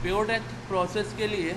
Pure death process के लिए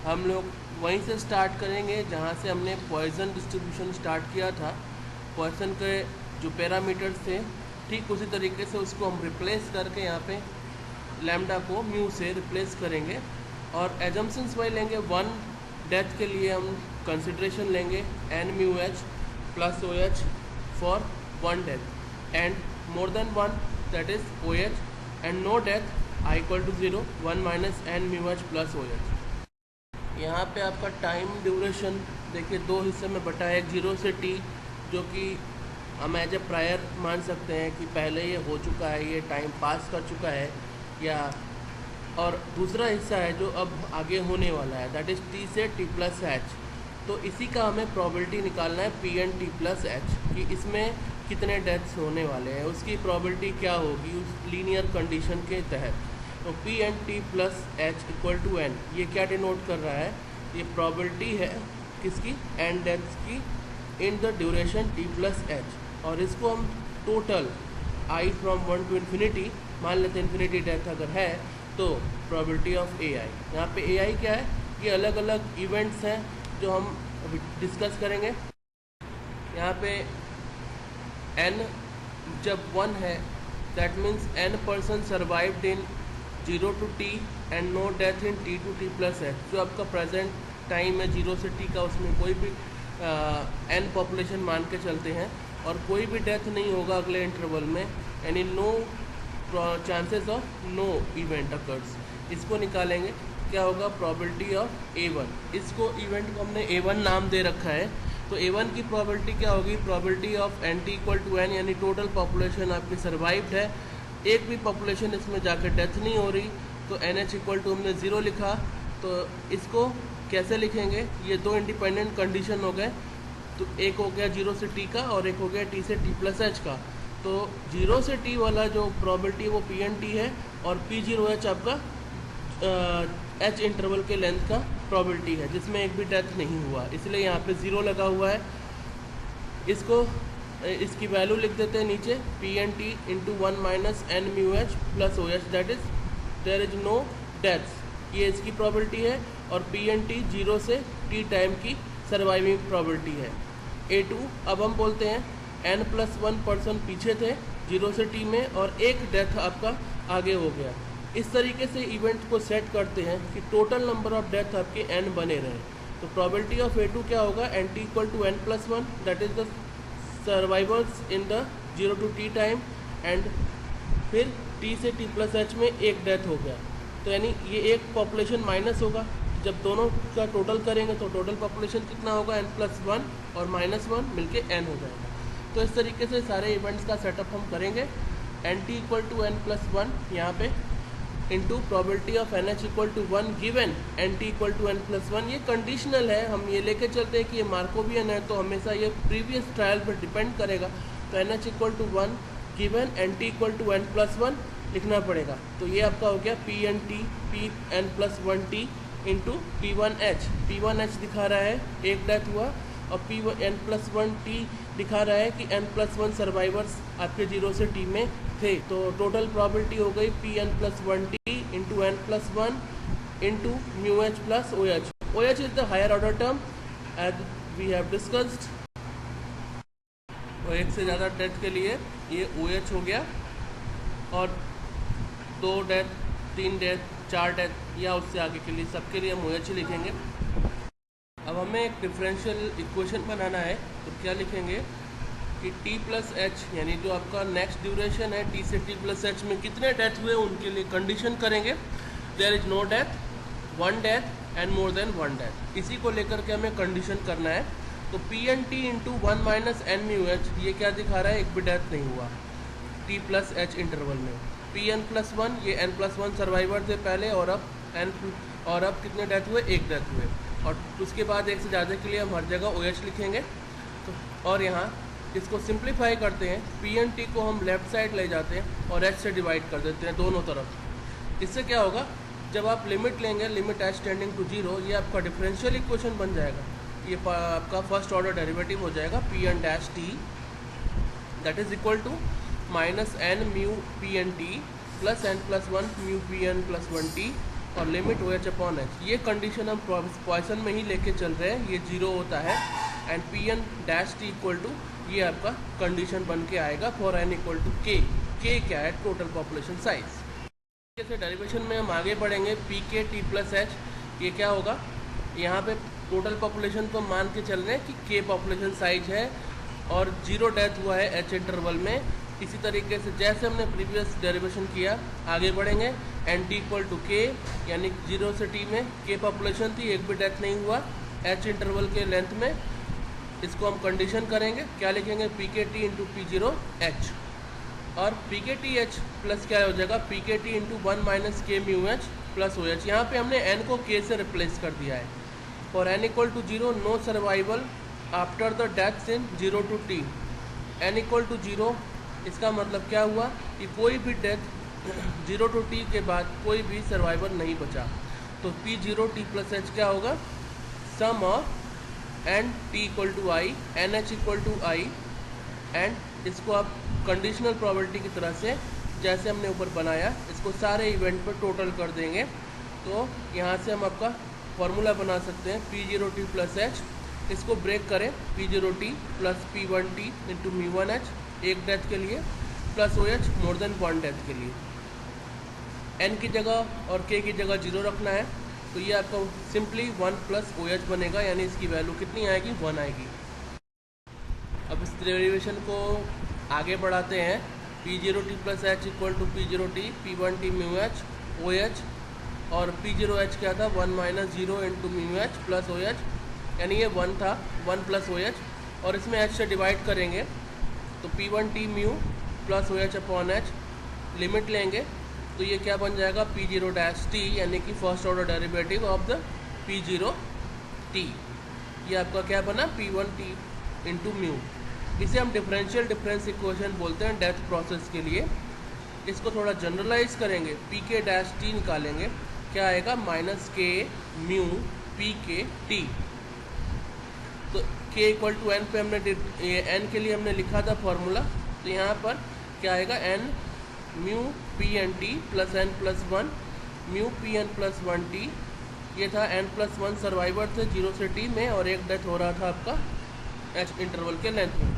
हम लोग वहीं से स्टार्ट करेंगे जहाँ से हमने पॉइजन डिस्ट्रीब्यूशन स्टार्ट किया था। पॉइजन के जो पैरामीटर्स थे ठीक उसी तरीके से उसको हम रिप्लेस करके यहाँ पे लैम्डा को म्यू से रिप्लेस करेंगे और एजम्पशंस वही लेंगे। वन डेथ के लिए हम कंसिड्रेशन लेंगे N mu H plus O H for one death and more than one that is O H and no death I equal to 0 1 minus N mu H plus O H. यहाँ पे आपका time duration देखिए दो हिस्से में बटा है, एक 0 से t जो कि हम एज ए प्रायर मान सकते हैं कि पहले ये हो चुका है, ये टाइम पास कर चुका है या, और दूसरा हिस्सा है जो अब आगे होने वाला है दैट इज़ t से t प्लस एच। तो इसी का हमें प्रोबेबिलिटी निकालना है P N T plus H कि इसमें कितने डेथ्स होने वाले हैं, उसकी प्रोबेबिलिटी क्या होगी उस लीनियर कंडीशन के तहत। तो P N T plus H equal to N, ये क्या डिनोट कर रहा है, ये प्रोबेबिलिटी है किसकी, एन डेथ्स की in the duration T plus H. और इसको हम total I from 1 to infinity मान लेते हैं, इन्फिनिटी डेथ अगर है तो प्रोबेबिलिटी ऑफ ए आई। यहाँ पे ए आई क्या है, ये अलग अलग इवेंट्स हैं जो हम अभी डिस्कस करेंगे। यहाँ पे n जब 1 है that means n person survived in 0 to t and no death in t to t plus H. जो आपका प्रेजेंट टाइम है 0 से t का, उसमें कोई भी n पॉपुलेशन मान के चलते हैं और कोई भी डेथ नहीं होगा अगले इंटरवल में, यानी no chances of no event occurs. इसको निकालेंगे, क्या होगा, प्रोबेबिलिटी ऑफ a1। इसको इवेंट को हमने a1 नाम दे रखा है, तो a1 की प्रोबेबिलिटी क्या होगी, probability of nt equal to n, यानी टोटल पॉपुलेशन आपकी सर्वाइव्ड है, एक भी पॉपुलेशन इसमें जाकर डेथ नहीं हो रही, तो NH इक्वल टू हमने 0 लिखा। तो इसको कैसे लिखेंगे, ये दो इंडिपेंडेंट कंडीशन हो गए, तो एक हो गया 0 से t का और एक हो गया t से t प्लस एच का। तो 0 से t वाला जो प्रोबेबिलिटी वो पी एन टी है और P0H आपका h इंटरवल के लेंथ का प्रोबेबिलिटी है जिसमें एक भी डेथ नहीं हुआ, इसलिए यहाँ पे 0 लगा हुआ है। इसको इसकी वैल्यू लिख देते हैं नीचे, P N T into 1 minus N mu H plus O H that is there is no deaths, ये इसकी प्रोबेबिलिटी है, और पी एन टी 0 से टी टाइम की सर्वाइविंग प्रोबेबिलिटी है। A2 अब हम बोलते हैं n प्लस 1 पर्सन पीछे थे 0 से t में और एक डेथ आपका आगे हो गया। इस तरीके से इवेंट को सेट करते हैं कि टोटल नंबर ऑफ डेथ आपके n बने रहे। तो प्रोबेबिलिटी ऑफ A2 क्या होगा, N T equal to n plus 1 that is the survivors in the 0 to t time and फिर t से t प्लस एच में एक डेथ हो गया, तो यानी ये एक पॉपुलेशन माइनस होगा। जब दोनों का टोटल करेंगे तो टोटल पॉपुलेशन कितना होगा, n प्लस 1 और माइनस 1 मिल के n हो जाएगा। तो इस तरीके से सारे इवेंट्स का सेटअप हम करेंगे। N T equal to n plus 1 यहाँ पे into probability of N H equal to 1 given N T equal to n plus 1। ये कंडीशनल है, हम ये लेके चलते हैं कि ये मार्कोवियन है तो हमेशा ये प्रीवियस ट्रायल पर डिपेंड करेगा। तो N H equal to 1 given N T equal to n plus 1 लिखना पड़ेगा। तो ये आपका हो गया P N T P N plus 1 T into P one H. P one H दिखा रहा है एक डेथ हुआ, और पी एन प्लस 1 टी दिखा रहा है कि n प्लस 1 सर्वाइवर्स आपके 0 से t में थे। तो टोटल प्रोबेबिलिटी हो गई P N plus 1 T into N plus 1 into mu H plus O H. O H is the higher order term as we have discussed. और एक से ज़्यादा डेथ के लिए ये ओ एच हो गया, और 2 डेथ 3 डेथ 4 डेथ या उससे आगे के लिए सबके लिए हम ओ एच ही लिखेंगे। अब हमें एक डिफरेंशियल इक्वेशन बनाना है, तो क्या लिखेंगे कि t प्लस एच, यानी जो आपका नेक्स्ट ड्यूरेशन है t से t प्लस एच में कितने डेथ हुए उनके लिए कंडीशन करेंगे। There is no death, 1 death and more than 1 death, इसी को लेकर के हमें कंडीशन करना है। तो P N T into 1 minus N mu H, ये क्या दिखा रहा है, एक भी डेथ नहीं हुआ t प्लस एच इंटरवल में। पी एन प्लस 1, ये n प्लस 1 सर्वाइवर थे पहले, और अब कितने डेथ हुए, एक डेथ हुए। और उसके बाद एक से ज़्यादा के लिए हम हर जगह ओ एच लिखेंगे। तो और यहाँ इसको सिंप्लीफाई करते हैं, पी एन टी को हम लेफ़्ट साइड ले जाते हैं और एच से डिवाइड कर देते हैं दोनों तरफ। इससे क्या होगा, जब आप लिमिट लेंगे, लिमिट एच टेंडिंग टू 0, ये आपका डिफरेंशियल इक्वेशन बन जाएगा। ये आपका फर्स्ट ऑर्डर डेरिवेटिव हो जाएगा P N dash T that is equal to minus N mu P N T plus n plus 1 mu P N plus 1 T और limit O H upon H. ये condition हम Poisson में ही लेके चल रहे हैं, ये 0 होता है and P N dash T equal to ये आपका कंडीशन बन के आएगा फॉर एन इक्वल टू के। के क्या है? Total population size. जैसे डेरिवेशन में हम आगे बढ़ेंगे, P K T plus H, ये क्या होगा? यहाँ पे टोटल पॉपुलेशन को मान के चल रहे हैं कि के पॉपुलेशन साइज है और 0 डेथ हुआ है एच इंटरवल में। इसी तरीके से जैसे हमने प्रीवियस डेरिवेशन किया आगे बढ़ेंगे, एन टी इक्वल टू के, यानी 0 से टी में के पॉपुलेशन थी, एक भी डेथ नहीं हुआ एच इंटरवल के लेंथ में। इसको हम कंडीशन करेंगे, क्या लिखेंगे? P K T into P zero H, और P K T H plus क्या हो जाएगा? P K T into 1 minus के mu H plus O H. यहाँ पे हमने एन को के से रिप्लेस कर दिया है। For N equal to 0 no survival after the deaths in 0 to T. N equal to 0, इसका मतलब क्या हुआ कि कोई भी डेथ 0 टू टी के बाद कोई भी सर्वाइवर नहीं बचा। तो P zero T plus H क्या होगा? Sum of N T equal to I, N H equal to I, and इसको आप कंडीशनल प्रोबेबिलिटी की तरह से जैसे हमने ऊपर बनाया, इसको सारे इवेंट पर टोटल कर देंगे। तो यहाँ से हम आपका फॉर्मूला बना सकते हैं P zero T plus H. इसको ब्रेक करें, P zero T plus P one T into mu one H एक डेथ के लिए, plus O H more than 1 death के लिए। एन की जगह और के की जगह 0 रखना है, तो ये आपका सिंपली 1 प्लस ओ एच बनेगा, यानी इसकी वैल्यू कितनी आएगी? 1 आएगी। अब इस डेरिवेशन को आगे बढ़ाते हैं, P zero T plus H equal to P zero T P one T mu H O H, और पी जीरो एच क्या था? 1 minus 0 into mu H plus O H, यानी ये 1 था, 1 प्लस ओ एच, और इसमें एच से divide करेंगे तो P one T mu plus O H upon H, limit लेंगे तो ये क्या बन जाएगा? पी जीरो डैश टी, यानी कि first order derivative of the P zero T. ये आपका क्या बना? P one T into mu. इसे हम डिफरेंशियल डिफरेंस इक्वेशन बोलते हैं डेथ प्रोसेस के लिए। इसको थोड़ा जनरलाइज करेंगे, पी के डैश टी निकालेंगे, क्या आएगा? माइनस के म्यू पी के टी। तो के इक्वल टू एन पे हमने एन के लिए हमने लिखा था फॉर्मूला, तो यहाँ पर क्या आएगा? N mu P N T plus N plus 1 mu P N plus 1 T. ये था एन प्लस 1 सर्वाइवर थे 0 से टी में, और एक डेथ हो रहा था आपका एच इंटरवल के लेंथ में।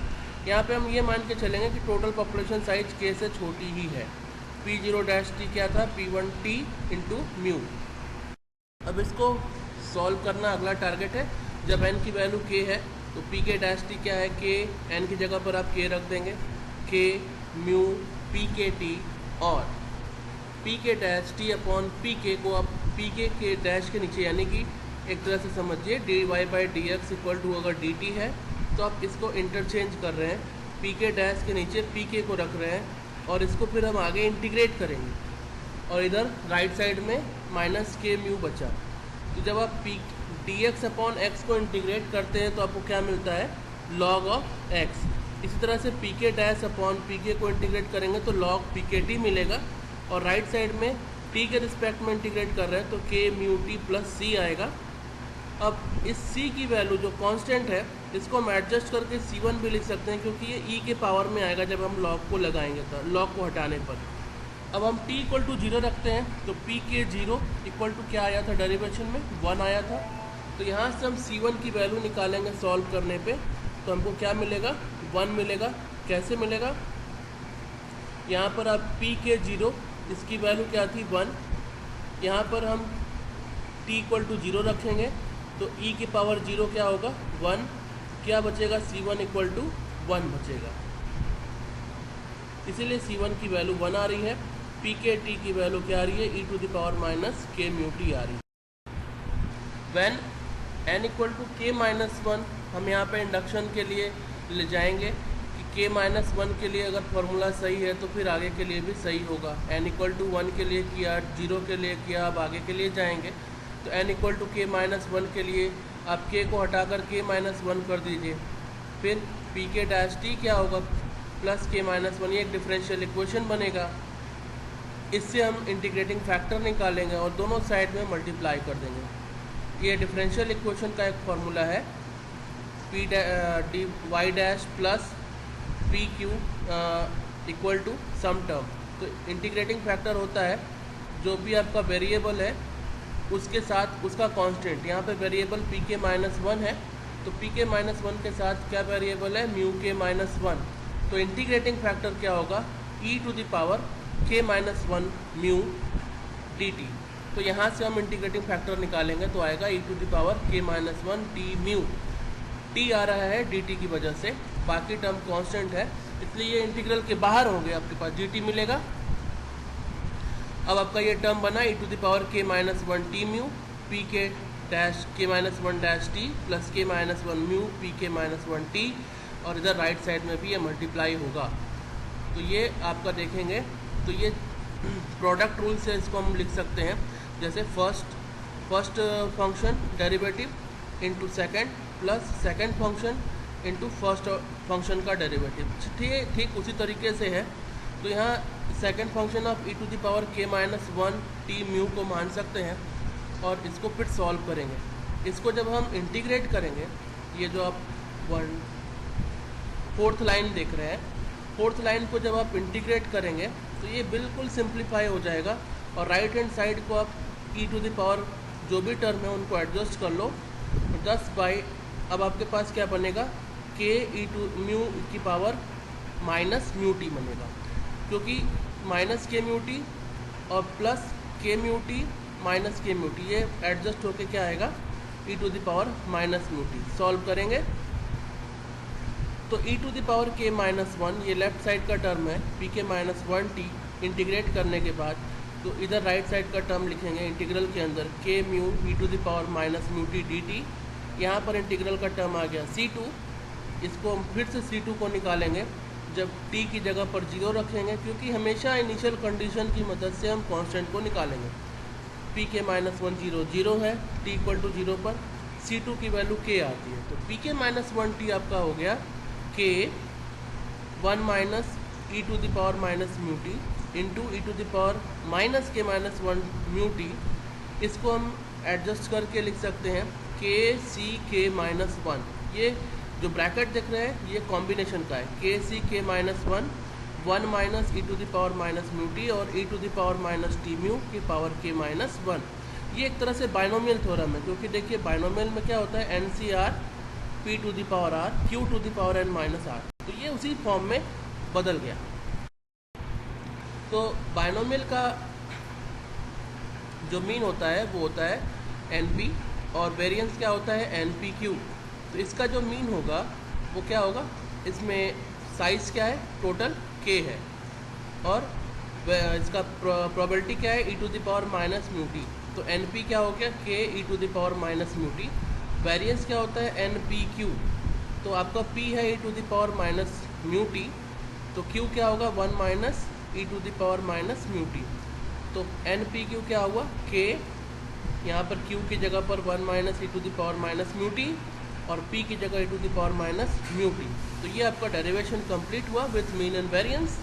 यहाँ पे हम ये मान के चलेंगे कि टोटल पॉपुलेशन साइज के से छोटी ही है। पी जीरो डैश टी क्या था? P one T into mu. अब इसको सॉल्व करना अगला टारगेट है। जब एन की वैल्यू के है तो पी के डैश टी क्या है? के। एन की जगह पर आप के रख देंगे, के म्यू पी के टी, और पी के डैश टी अपॉन पी के को आप पी के डैश के नीचे, यानी कि एक तरह से समझिए D Y by D X equal to, अगर डी टी है तो आप इसको इंटरचेंज कर रहे हैं, पी के डैश के नीचे पी के को रख रहे हैं, और इसको फिर हम आगे इंटीग्रेट करेंगे, और इधर राइट साइड में माइनस के म्यू बचा। तो जब आप P D x upon x को इंटीग्रेट करते हैं तो आपको क्या मिलता है? Log of x. इसी तरह से पी के डैश अपॉन पी के को इंटीग्रेट करेंगे तो लॉग पी के टी मिलेगा, और राइट साइड में टी के रिस्पेक्ट में इंटीग्रेट कर रहे हैं तो के म्यू टी प्लस सी आएगा। अब इस c की वैल्यू जो कांस्टेंट है, इसको हम एडजस्ट करके c1 भी लिख सकते हैं, क्योंकि ये e के पावर में आएगा जब हम लॉग को लगाएंगे, तो लॉग को हटाने पर। अब हम t इक्वल टू 0 रखते हैं, तो p के 0 इक्वल टू क्या आया था डेरिवेशन में? 1 आया था। तो यहाँ से हम c1 की वैल्यू निकालेंगे सॉल्व करने पे, तो हमको क्या मिलेगा? 1 मिलेगा। कैसे मिलेगा? यहाँ पर आप p के 0, इसकी वैल्यू क्या थी? 1। यहाँ पर हम t इक्वल टू 0 रखेंगे तो e की पावर 0 क्या होगा? 1। क्या बचेगा? c1 इक्वल टू 1 बचेगा, इसीलिए c1 की वैल्यू 1 आ रही है। p के t की वैल्यू क्या आ रही है? e to the power minus के म्यू टी आ रही है। When n equal to k minus 1, हम यहाँ पे इंडक्शन के लिए ले जाएंगे कि k माइनस 1 के लिए अगर फॉर्मूला सही है तो फिर आगे के लिए भी सही होगा। n इक्वल टू 1 के लिए किया, 0 के लिए किया, अब आगे के लिए जाएंगे तो n इक्वल टू के माइनस 1 के लिए आप k को हटाकर k माइनस 1 कर दीजिए, फिर p के डैश टी क्या होगा? प्लस के माइनस 1, ये एक डिफरेंशियल इक्वेशन बनेगा। इससे हम इंटीग्रेटिंग फैक्टर निकालेंगे और दोनों साइड में मल्टीप्लाई कर देंगे। ये डिफरेंशियल इक्वेशन का एक फार्मूला है, P D Y dash plus P Q equal to some term. तो इंटीग्रेटिंग फैक्टर होता है जो भी आपका वेरिएबल है उसके साथ उसका कांस्टेंट, यहाँ पे variable P k minus one है, तो पी के माइनस वन के साथ क्या वेरिएबल है, म्यू के माइनस वन। तो इंटीग्रेटिंग फैक्टर क्या होगा, ई टू द पावर के minus one mu D T. तो यहाँ से हम इंटीग्रेटिंग फैक्टर निकालेंगे तो आएगा ई टू द पावर के minus one T mu. T आ रहा है डी टी की वजह से, बाकी टर्म कांस्टेंट है, इसलिए ये इंटीग्रल के बाहर होंगे, आपके पास डी टी मिलेगा। अब आपका ये टर्म बना ई टू द पावर के minus one T mu P के डैश के minus one dash T plus के minus one mu P k minus one T, और इधर राइट साइड में भी ये मल्टीप्लाई होगा। तो ये आपका देखेंगे तो ये प्रोडक्ट रूल से इसको हम लिख सकते हैं, जैसे first function derivative into second plus second function into first function का डेरिवेटिव। ठीक उसी तरीके से है। तो यहाँ second function of E to the power के माइनस वन टी म्यू को मान सकते हैं और इसको फिर सॉल्व करेंगे। इसको जब हम इंटीग्रेट करेंगे, ये जो आप फोर्थ लाइन देख रहे हैं, फोर्थ लाइन को जब आप इंटीग्रेट करेंगे तो ये बिल्कुल सिंप्लीफाई हो जाएगा, और राइट हैंड साइड को आप ई टू द पावर जो भी टर्म है उनको एडजस्ट कर लो, 10 बाई, अब आपके पास क्या बनेगा, के ई टू म्यू की पावर माइनस म्यू टी बनेगा, क्योंकि माइनस के म्यू टी और plus k mu t minus के म्यू टी, ये एडजस्ट होके क्या आएगा, ई to the power minus mu t. Solve करेंगे तो ई टू द पावर के माइनस वन, ये लेफ्ट साइड का टर्म है, p k minus one t, integrate करने के बाद तो इधर राइट साइड का टर्म लिखेंगे इंटीग्रल के अंदर, K mu E to the power minus mu T D T. यहाँ पर इंटीग्रल का टर्म आ गया C2, इसको हम फिर से C2 को निकालेंगे जब t की जगह पर 0 रखेंगे, क्योंकि हमेशा इनिशियल कंडीशन की मदद से हम कांस्टेंट को निकालेंगे। पी के माइनस वन 0 है, t इक्वल टू 0 पर C2 की वैल्यू k आती है, तो P k minus one T आपका हो गया k 1 minus E to the power minus mu T into E to the power minus K minus one mu T. इसको हम एडजस्ट करके लिख सकते हैं के सी के माइनस वन। ये जो ब्रैकेट देख रहे हैं ये कॉम्बिनेशन का है, k c k minus one, 1 minus E to the power minus mu t और e to the power minus t mu की पावर के माइनस वन। ये एक तरह से बाइनोमियल थ्योरम है, क्योंकि देखिए बाइनोमियल में क्या होता है, N C R P to the power R Q to the power N minus R, तो ये उसी फॉर्म में बदल गया। तो बाइनोमियल का जो मीन होता है वो होता है एन पी, और वेरिएंस क्या होता है एन पी क्यू। तो इसका जो मीन होगा वो क्या होगा, इसमें साइज़ क्या है, टोटल k है, और इसका प्रोबेबिलिटी क्या है, e to the power minus mu t. तो एन पी क्या हो गया, k e to the power minus mu t. Variance क्या होता है एन पी क्यू, तो आपका p है e to the power minus mu t, तो q क्या होगा 1 minus E to the power minus mu t. तो एन पी क्यू क्या हुआ, k, यहाँ पर q की जगह पर 1 minus E to the power minus mu t और p की जगह e to the power minus mu t. तो ये आपका डेरिवेशन कंप्लीट हुआ विथ मीन एंड वेरिएंस।